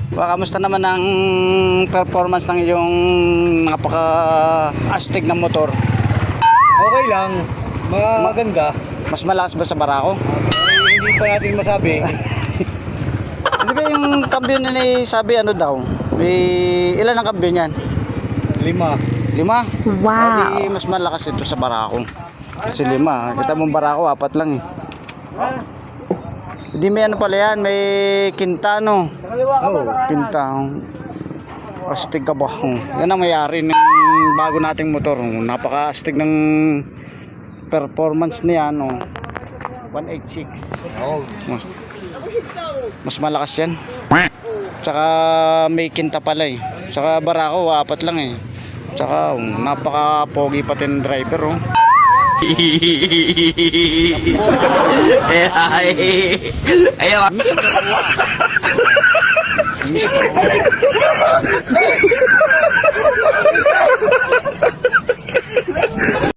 Kamusta naman ang performance ng iyong napaka-astig na motor? Okay lang, maganda. Mas malakas ba sa Barako? Ay, hindi pa natin masabi. Di ba yung kambyo na ni sabi ano daw? Ilan ang kambyo niyan? 5. 5? Wow. Di mas malakas ito sa Barako. Kasi 5. Kita mong Barako, 4 lang eh. Hindi may ano pala yan, may Quintano. Oo. Quintano. Astig ka ba? Yan ang mayari ng bago nating motor. Napaka-astig ng performance niya. 186. Oo. Mas malakas yan. Tsaka may kinta pala eh. Tsaka Barako, 4 lang eh. Tsaka napaka-pogi pati ng driver oh. Ayaw.